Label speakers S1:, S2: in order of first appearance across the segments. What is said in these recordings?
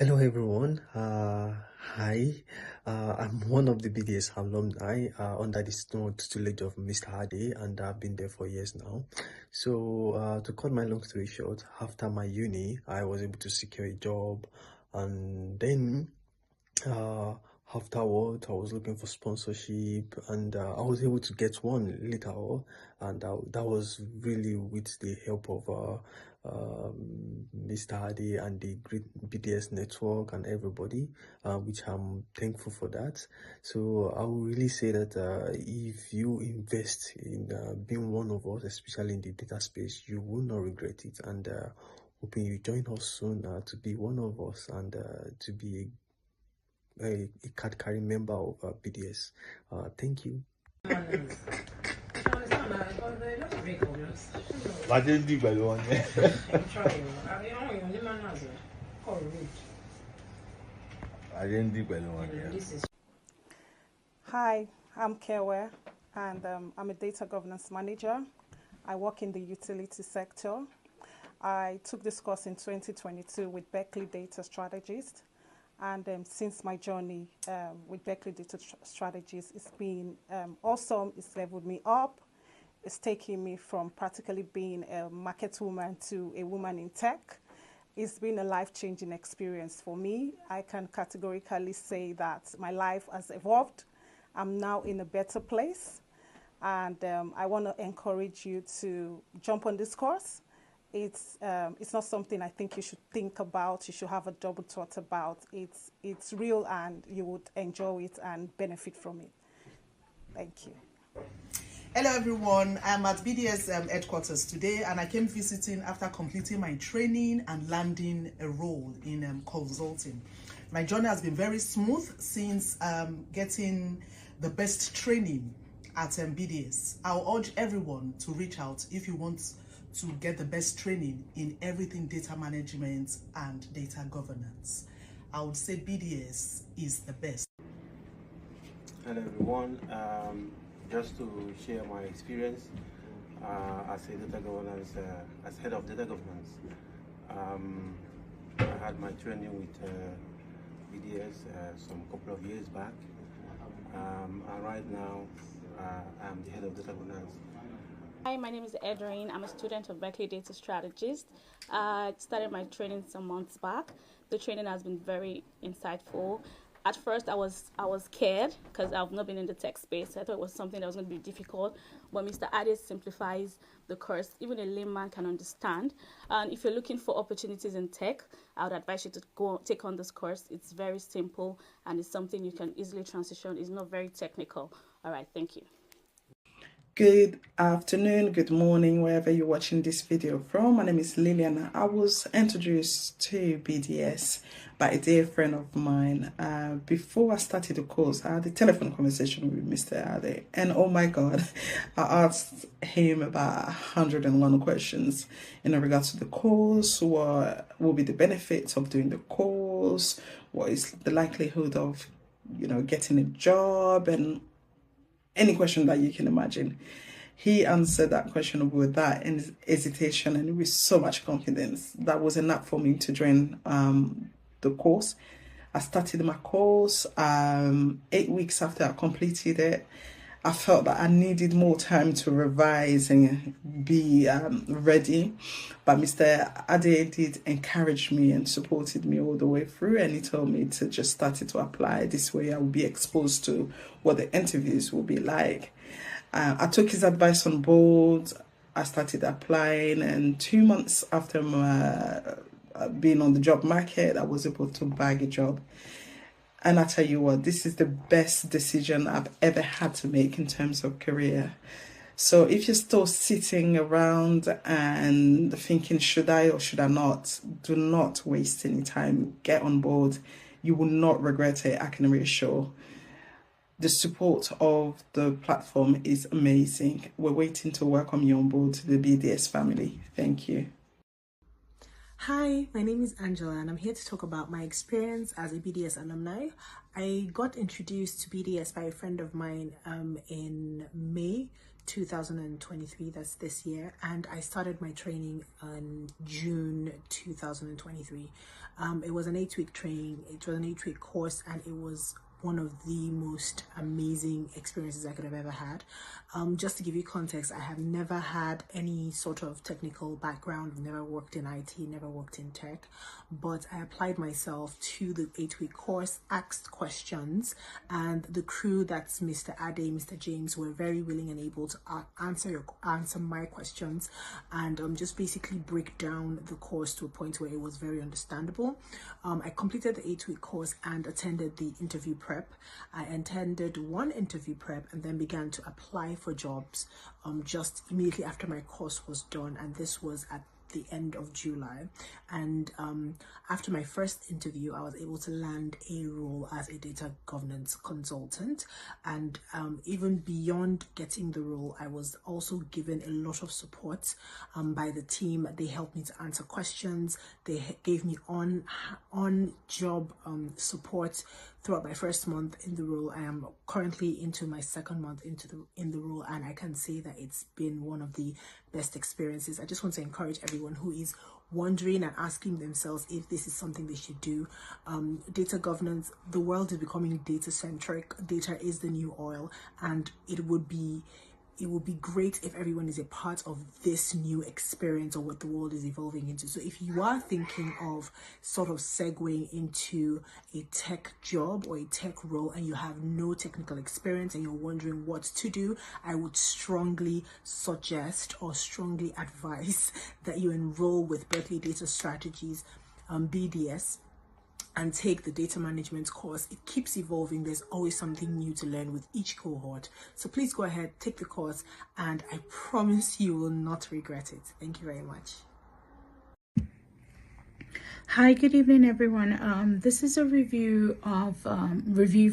S1: Hello everyone. Hi. I'm one of the BDS alumni under the snow tutelage of Mr. Hadi, and I've been there for years now. So to cut my long story short, after my uni, I was able to secure a job, and then uh, afterward, I was looking for sponsorship, and I was able to get one later on, and that was really with the help of Mr. Hadi and the great BDS network and everybody, which I'm thankful for that. So I will really say that if you invest in being one of us, especially in the data space, you will not regret it. And hoping you join us soon to be one of us and to be a card carrying member of BDS. Thank you.
S2: I didn't do by one. I didn't do by one.
S3: Hi, I'm Kewe, and I'm a data governance manager. I work in the utility sector. I took this course in 2022 with Berkeley Data Strategist, and since my journey with Berkeley Data Strategist, it's been awesome. It's leveled me up. It's taken me from practically being a market woman to a woman in tech. It's been a life-changing experience for me. I can categorically say that my life has evolved. I'm now in a better place, and I want to encourage you to jump on this course. It's not something I think you should think about. You should have a double thought about. It's real, and you would enjoy it and benefit from it. Thank you.
S4: Hello everyone, I'm at BDS headquarters today, and I came visiting after completing my training and landing a role in consulting. My journey has been very smooth since getting the best training at BDS. I'll urge everyone to reach out if you want to get the best training in everything data management and data governance. I would say BDS is the best.
S5: Hello everyone. Just to share my experience as a data governance, as head of data governance. I had my training with BDS some couple of years back, and right now I'm the head of data governance.
S6: Hi, my name is Edrine. I'm a student of Berkeley Data Strategist. I started my training some months back. The training has been very insightful. At first, I was scared because I've not been in the tech space. I thought it was something that was going to be difficult. But Mr. Ade simplifies the course. Even a layman can understand. And if you're looking for opportunities in tech, I would advise you to go take on this course. It's very simple, and it's something you can easily transition. It's not very technical. All right, thank you.
S7: Good afternoon, good morning, wherever you're watching this video from. My name is Liliana. I was introduced to BDS by a dear friend of mine. Before I started the course, I had a telephone conversation with Mr. Ade, and oh my God, I asked him about 101 questions in regards to the course. What will be the benefits of doing the course? What is the likelihood of, getting a job, and any question that you can imagine. He answered that question with that hesitation and with so much confidence. That was enough for me to join the course. I started my course 8 weeks after I completed it. I felt that I needed more time to revise and be ready. But Mr. Ade did encourage me and supported me all the way through. And he told me to just start to apply. This way I will be exposed to what the interviews will be like. I took his advice on board. I started applying. And 2 months after being on the job market, I was able to bag a job. And I tell you what, this is the best decision I've ever had to make in terms of career. So if you're still sitting around and thinking, should I or should I not, do not waste any time. Get on board. You will not regret it, I can reassure. The support of the platform is amazing. We're waiting to welcome you on board to the BDS family. Thank you.
S8: Hi, my name is Angela, and I'm here to talk about my experience as a BDS alumni. I got introduced to BDS by a friend of mine in May 2023, that's this year, and I started my training in June 2023. It was an 8-week training, it was an 8-week course, and it was one of the most amazing experiences I could have ever had. Just to give you context, I have never had any sort of technical background. I've never worked in IT, never worked in tech, but I applied myself to the 8-week course, asked questions, and the crew, that's Mr. Ade, Mr. James, were very willing and able to answer my questions and just basically break down the course to a point where it was very understandable. I completed the 8-week course and attended the interview prep. I attended one interview prep and then began to apply for jobs just immediately after my course was done, and this was at the end of July. And after my first interview, I was able to land a role as a data governance consultant, and even beyond getting the role, I was also given a lot of support by the team. They helped me to answer questions, they gave me on job support throughout my first month in the role. I am currently into my second month in the role, and I can say that it's been one of the best experiences. I just want to encourage everyone who is wondering and asking themselves if this is something they should do. Data governance, the world is becoming data centric. Data is the new oil, and it would be great if everyone is a part of this new experience or what the world is evolving into. So if you are thinking of sort of segueing into a tech job or a tech role and you have no technical experience and you're wondering what to do, I would strongly suggest or strongly advise that you enroll with Berkeley Data Strategies, BDS, and take the data management course. It keeps evolving. There's always something new to learn with each cohort. So please go ahead, take the course, and I promise you will not regret it. Thank you very much.
S9: Hi, good evening, everyone. This is a review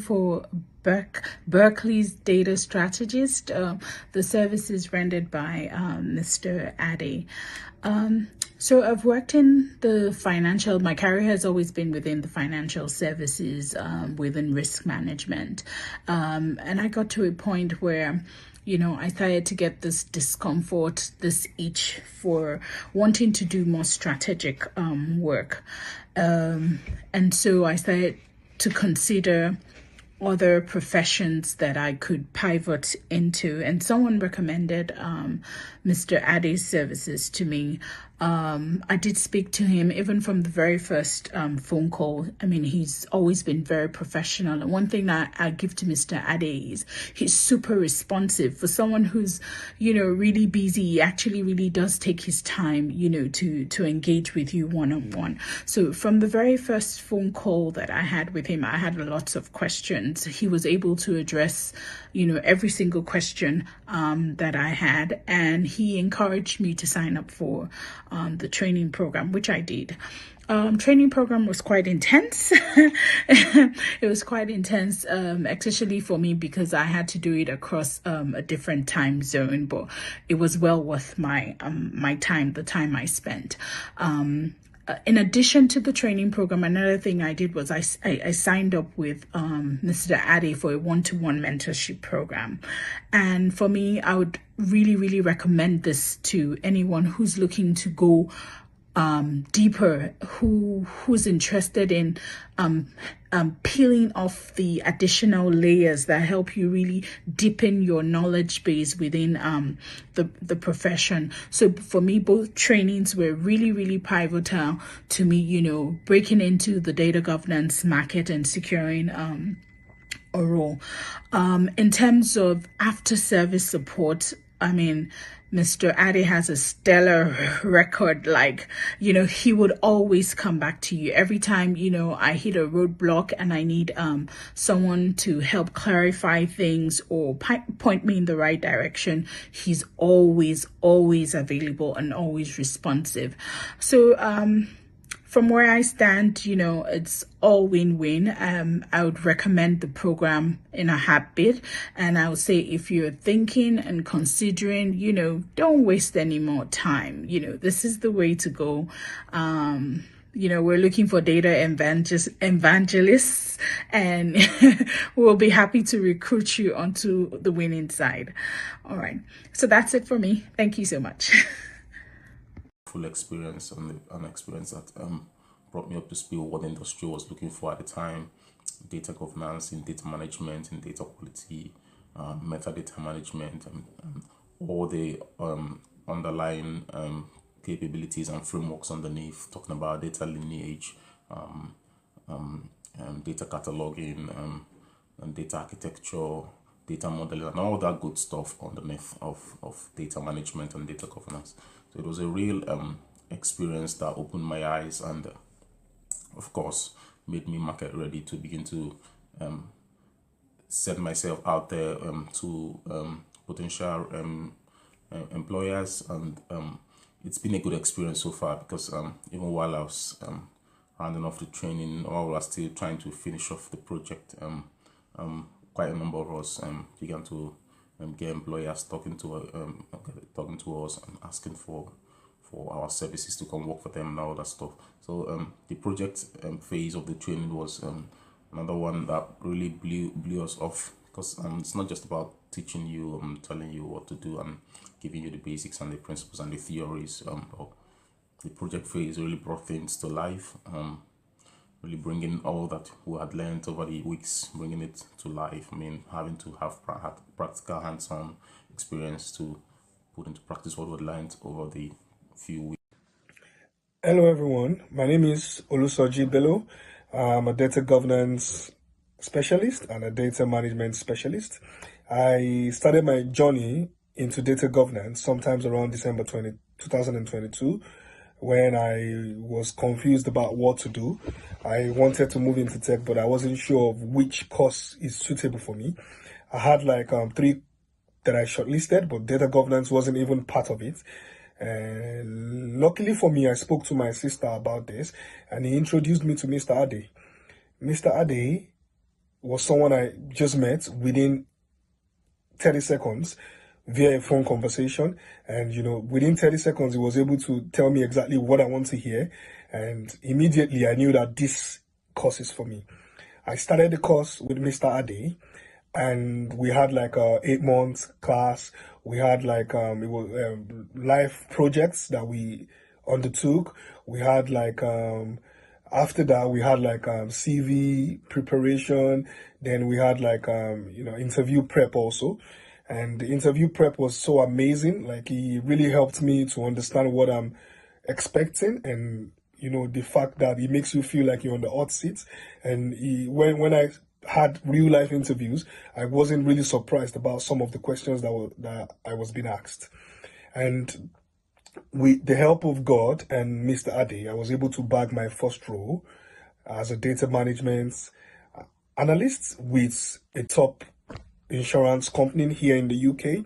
S9: for Berkeley's Data Strategist. The service is rendered by Mr. Ade. So I've worked in my career has always been within the financial services, within risk management. And I got to a point where, I started to get this discomfort, this itch for wanting to do more strategic work. And so I started to consider other professions that I could pivot into, and someone recommended Mr. Ade's services to me. I did speak to him even from the very first phone call. I mean, he's always been very professional, and one thing that I give to Mr. Ade is he's super responsive. For someone who's really busy, he actually really does take his time to engage with you one-on-one. So from the very first phone call that I had with him, I had lots of questions. He was able to address every single question that I had, and he encouraged me to sign up for the training program, which I did. Training program was quite intense. It was quite intense, especially for me because I had to do it across a different time zone, but it was well worth my time, the time I spent. In addition to the training program, another thing I did was I signed up with Mr. Ade for a one-to-one mentorship program. And for me, I would really, really recommend this to anyone who's looking to go deeper, who's interested in peeling off the additional layers that help you really deepen your knowledge base within the profession. So for me, both trainings were really, really pivotal to me, breaking into the data governance market and securing a role. In terms of after service support, I mean, Mr. Ade has a stellar record. He would always come back to you every time, I hit a roadblock and I need someone to help clarify things or point me in the right direction. He's always available and always responsive. So, from where I stand, it's all win-win. I would recommend the program in a heartbeat. And I would say if you're thinking and considering, don't waste any more time. This is the way to go. we're looking for data evangelists, and we'll be happy to recruit you onto the winning side. All right. So that's it for me. Thank you so much.
S10: Full experience and an experience that brought me up to speed with what the industry was looking for at the time: data governance, in data management, in data quality, metadata management, and all the underlying capabilities and frameworks underneath, talking about data lineage, data cataloging, and data architecture, data modeling, and all that good stuff underneath of data management and data governance. So it was a real experience that opened my eyes and, of course, made me market ready to begin to set myself out there to potential employers. And it's been a good experience so far, because even while I was rounding off the training, or I was still trying to finish off the project, quite a number of us began to get employers talking to us and asking for our services to come work for them and all that stuff. So the project phase of the training was another one that really blew us off, because it's not just about teaching you, telling you what to do and giving you the basics and the principles and the theories. But the project phase really brought things to life, really bringing all that we had learned over the weeks, bringing it to life. I mean, having to have practical hands-on experience to put into practice what we learned over the few weeks.
S11: Hello everyone, my name is Olusoji Bello. I'm a data governance specialist and a data management specialist. I started my journey into data governance sometimes around December 2022, when I was confused about what to do. I wanted to move into tech, but I wasn't sure of which course is suitable for me. I had like 3 that I shortlisted, but data governance wasn't even part of it. And luckily for me, I spoke to my sister about this, and he introduced me to Mr. Ade. Mr. Ade was someone I just met within 30 seconds via a phone conversation. And, within 30 seconds, he was able to tell me exactly what I want to hear. And immediately I knew that this course is for me. I started the course with Mr. Ade, and we had like a 8-month class. We had like it was live projects that we undertook. We had like after that we had like CV preparation. Then we had like interview prep also. And the interview prep was so amazing. Like, he really helped me to understand what I'm expecting, and the fact that it makes you feel like you're on the hot seat. And when I had real life interviews, I wasn't really surprised about some of the questions that I was being asked. And with the help of God and Mr. Ade, I was able to bag my first role as a data management analyst with a top insurance company here in the UK.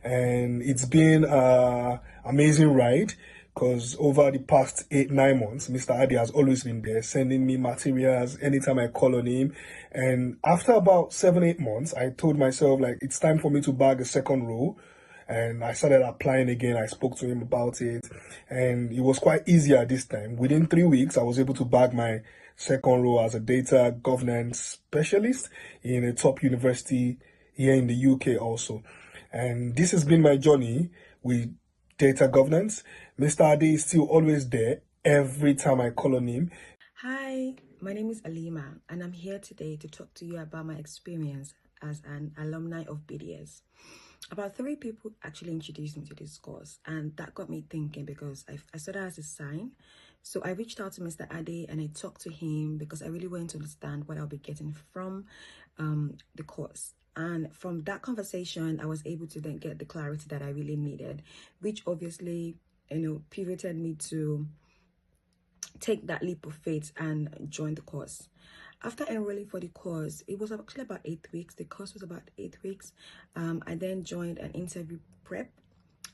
S11: And it's been an amazing ride, because over the past 8-9 months, Mr. Ade has always been there, sending me materials anytime I call on him. And after about 7-8 months, I told myself, like, it's time for me to bag a second role. And I started applying again. I spoke to him about it, and it was quite easy at this time. Within 3 weeks, I was able to bag my second role as a data governance specialist in a top university here in the UK also. And this has been my journey with data governance. Mr. Ade is still always there every time I call on him.
S12: Hi, my name is Alima, and I'm here today to talk to you about my experience as an alumni of BDS. About 3 people actually introduced me to this course, and that got me thinking, because I saw that as a sign. So I reached out to Mr. Ade and I talked to him, because I really wanted to understand what I'll be getting from the course. And from that conversation, I was able to then get the clarity that I really needed, which obviously, pivoted me to take that leap of faith and join the course. After enrolling for the course, it was actually about 8 weeks. The course was about 8 weeks. I then joined an interview prep,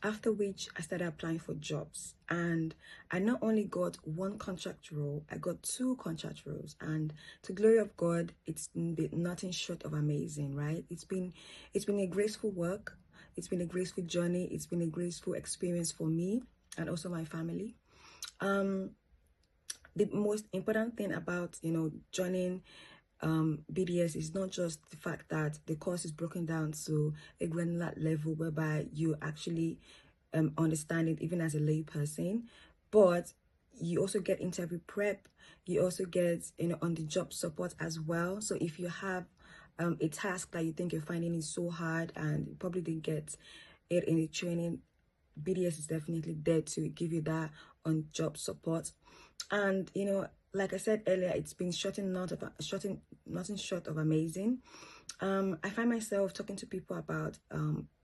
S12: after which I started applying for jobs. And I not only got 1 contract role, I got 2 contract roles. And to the glory of God, it's been nothing short of amazing, right? It's been a graceful work. It's been a graceful journey. It's been a graceful experience for me and also my family. the most important thing about, you know, joining BDS is not just the fact that the course is broken down to a granular level whereby you actually understand it even as a lay person, but you also get interview prep, you also get, you know, on the job support as well. So if you have a task that you think you're finding is so hard and you probably didn't get it in the training, BDS is definitely there to give you that on job support. And you know, like I said earlier, it's been nothing short of amazing. I find myself talking to people about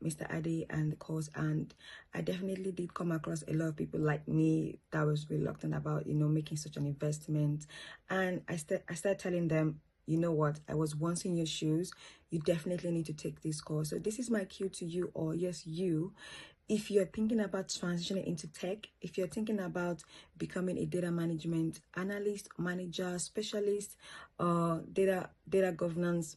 S12: Mr. Ade and the course, and I definitely did come across a lot of people like me that was reluctant about, you know, making such an investment. And I started telling them, you know what, I was once in your shoes. You definitely need to take this course. So this is my cue to you, or yes, you. If you're thinking about transitioning into tech, if you're thinking about becoming a data management analyst, manager, specialist, data governance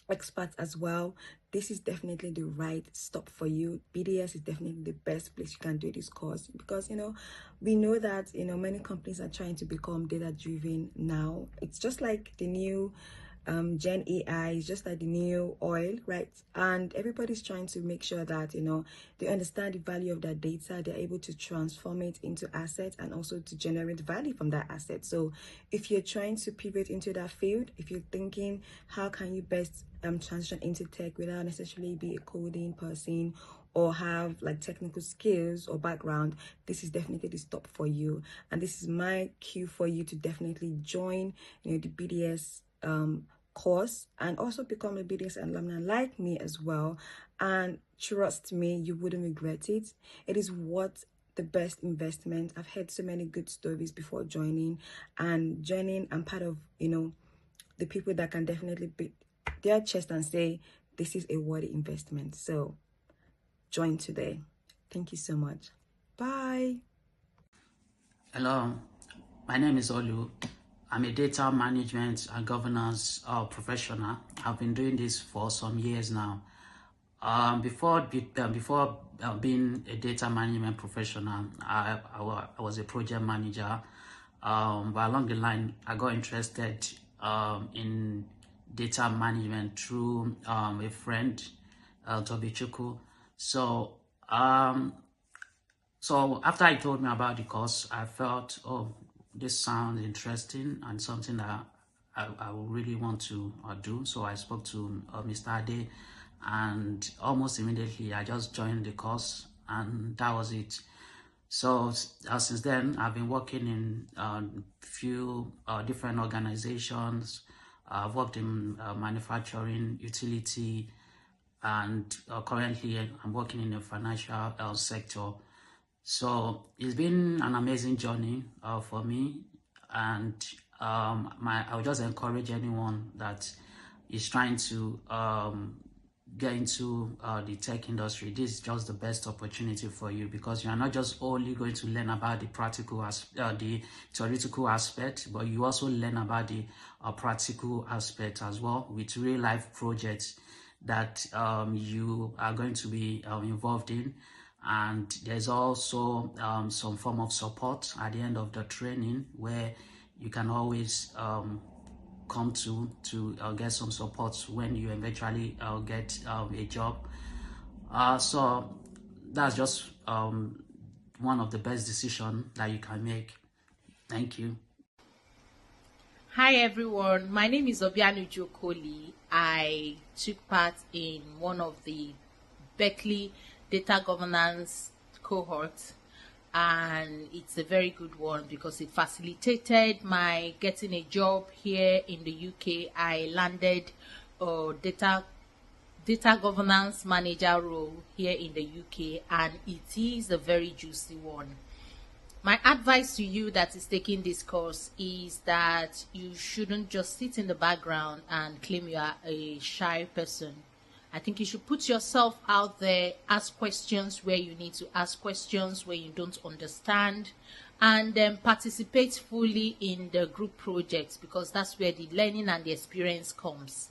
S12: expert as well, this is definitely the right stop for you. BDS is definitely the best place you can do this course, because, you know, we know that, you know, many companies are trying to become data driven now. It's just like the new Gen AI is just like the new oil, right? And everybody's trying to make sure that, you know, they understand the value of that data, they're able to transform it into assets and also to generate value from that asset. So if you're trying to pivot into that field, if you're thinking how can you best transition into tech without necessarily be a coding person or have like technical skills or background, this is definitely the stop for you. And this is my cue for you to definitely join, you know, the BDS course and also become a BDS alumni like me as well. And trust me, you wouldn't regret it. It is what the best investment. I've heard so many good stories before joining, and joining, I'm part of, you know, the people that can definitely beat their chest and say this is a worthy investment. So join today. Thank you so much. Bye.
S13: Hello, my name is Olu. I'm a data management and governance professional. I've been doing this for some years now. Before being a data management professional, I was a project manager. But along the line, I got interested in data management through a friend, Tobichuku. So after he told me about the course, I felt, oh, this sounds interesting and something that I would really want to do. So I spoke to Mr. Ade, and almost immediately I just joined the course, and that was it. So since then, I've been working in few different organizations. I've worked in manufacturing, utility, and currently I'm working in the financial sector. So it's been an amazing journey for me, and I would just encourage anyone that is trying to get into the tech industry. This is just the best opportunity for you, because you are not just only going to learn about the the theoretical aspect, but you also learn about the practical aspect as well, with real life projects that you are going to be involved in. And there's also some form of support at the end of the training, where you can always come to get some support when you eventually get a job. So that's just one of the best decisions that you can make. Thank you.
S14: Hi everyone, my name is Obianu Jokoli. I took part in one of the Berkeley data governance cohort, and it's a very good one because it facilitated my getting a job here in the UK. I landed a data governance manager role here in the UK, and it is a very juicy one. My advice to you that is taking this course is that you shouldn't just sit in the background and claim you are a shy person. I think you should put yourself out there, ask questions where you need to ask questions, where you don't understand, and then participate fully in the group projects, because that's where the learning and the experience comes.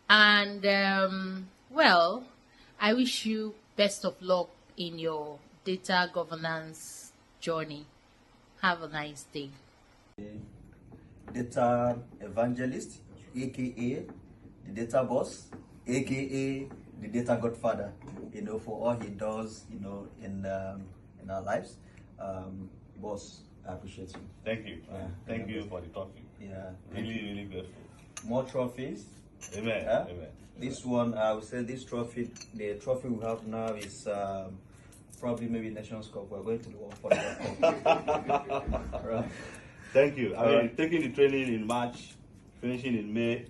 S14: And well, I wish you best of luck in your data governance journey. Have a nice day.
S15: Data evangelist, aka the data boss, aka the data godfather, for all he does, in our lives. Boss, I appreciate you.
S2: Thank you. Thank you for the trophy.
S15: Yeah.
S2: Really grateful.
S15: More trophies.
S2: Amen. Amen.
S15: This one, I would say this trophy, the trophy we have now is probably maybe Nations Cup. We're going to the World Cup. Right.
S2: Thank you. I mean, taking the training in March, finishing in May,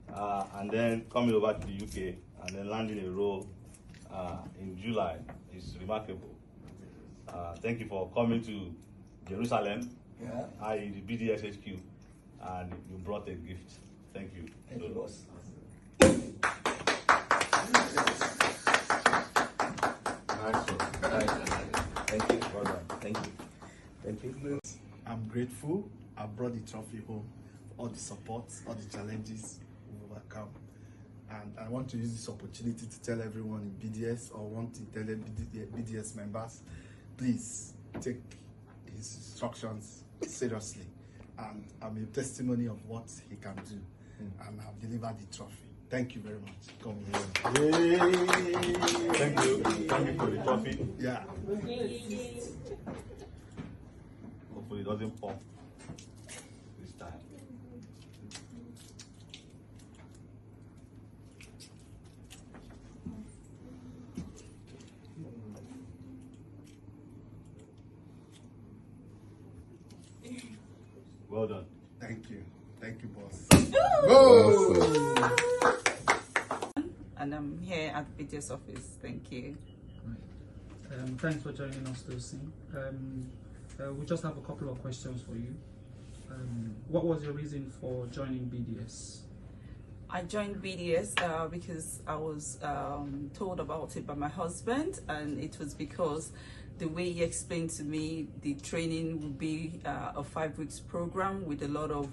S2: and then coming over to the UK, and then landing a role in July is remarkable. Thank you for coming to Jerusalem, i.e. the BDS HQ, and you brought a gift. Thank you.
S15: Thank you, boss. Thank you. Well done. Thank you. Thank you.
S16: I'm grateful. I brought the trophy home for all the support, all the challenges we've overcome. And I want to use this opportunity to tell everyone in BDS, or want to tell BDS members, please take his instructions seriously. And I'm a testimony of what he can do. And I've delivered the trophy. Thank you very much. Come here.
S2: Thank you. Thank you for the trophy.
S16: Yeah.
S2: Hopefully it doesn't pop this time. Well done.
S16: Thank you. Thank you, boss.
S17: And I'm here at the BDS office. Thank you.
S18: Thanks for joining us, Lucy. We just have a couple of questions for you. What was your reason for joining BDS?
S17: I joined BDS because I was told about it by my husband, and it was because the way he explained to me the training would be a 5 weeks program with a lot of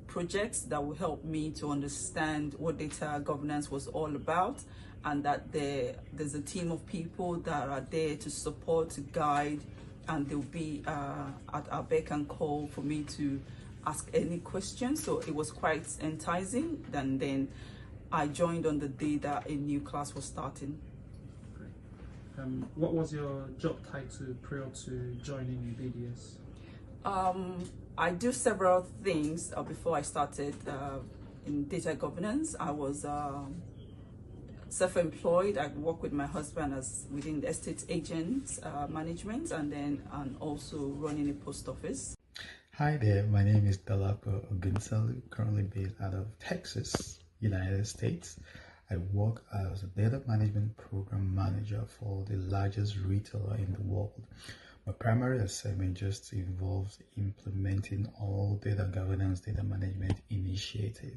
S17: projects that will help me to understand what data governance was all about, and that there's a team of people that are there to support, to guide, and they'll be at our beck and call for me to ask any questions. So it was quite enticing, and then I joined on the day that a new class was starting.
S18: What was your job title prior to joining BDS?
S17: I do several things before I started in data governance. I was self-employed. I work with my husband as within the estate agent management, and also running a post office.
S19: Hi there, my name is Dalapo Ogunsalu, currently based out of Texas, United States. I work as a data management program manager for the largest retailer in the world. My primary assignment just involves implementing all data governance, data management initiative.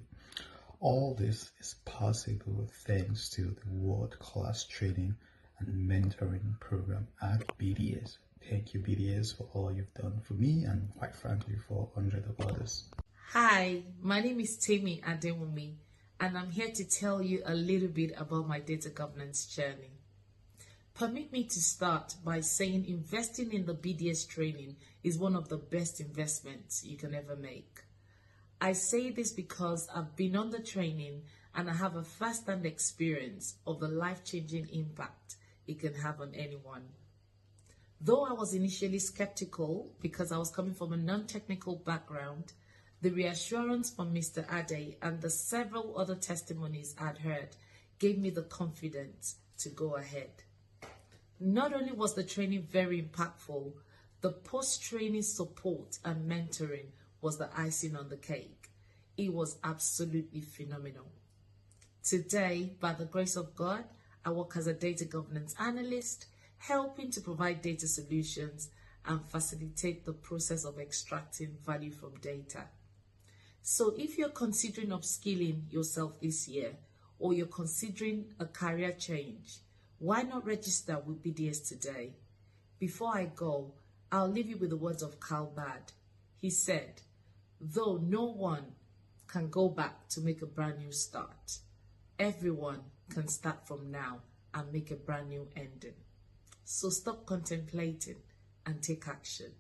S19: All this is possible thanks to the world-class training and mentoring program at BDS. Thank you, BDS, for all you've done for me and, quite frankly, for hundreds of others.
S20: Hi, my name is Temi Adewumi, and I'm here to tell you a little bit about my data governance journey. Permit me to start by saying investing in the BDS training is one of the best investments you can ever make. I say this because I've been on the training and I have a first-hand experience of the life-changing impact it can have on anyone. Though I was initially skeptical because I was coming from a non-technical background, the reassurance from Mr. Ade and the several other testimonies I'd heard gave me the confidence to go ahead. Not only was the training very impactful, the post-training support and mentoring was the icing on the cake. It was absolutely phenomenal. Today, by the grace of God, I work as a data governance analyst, helping to provide data solutions and facilitate the process of extracting value from data. So if you're considering upskilling yourself this year, or you're considering a career change, why not register with BDS today? Before I go, I'll leave you with the words of Karl Bad. He said, "Though no one can go back to make a brand new start, everyone can start from now and make a brand new ending. So stop contemplating and take action.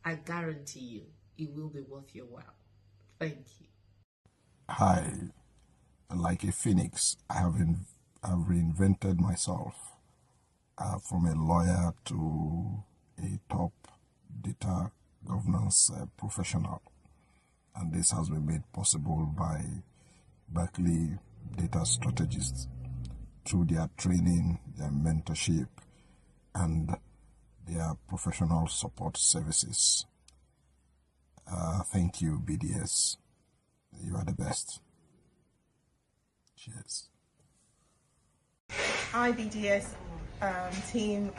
S20: I guarantee you, it will be worth your while. Thank you.
S21: Hi, like a phoenix, I've reinvented myself from a lawyer to a top data governance professional, and this has been made possible by Berkeley data strategists through their training, their mentorship, and their professional support services. Thank you, BDS. You are the best. Cheers.
S22: Hi, BDS team.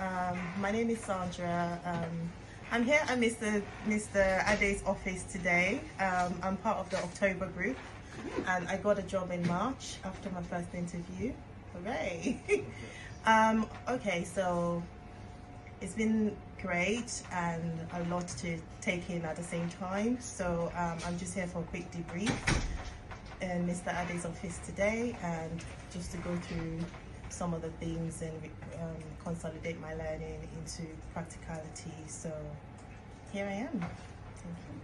S22: My name is Sandra. I'm here at Mr. Ade's office today. I'm part of the October group, and I got a job in March after my first interview. Hooray! Okay, so it's been great and a lot to take in at the same time. So I'm just here for a quick debrief in Mr. Ade's office today, and just to go through some of the things and consolidate my learning into practicality. So here I am. Thank you.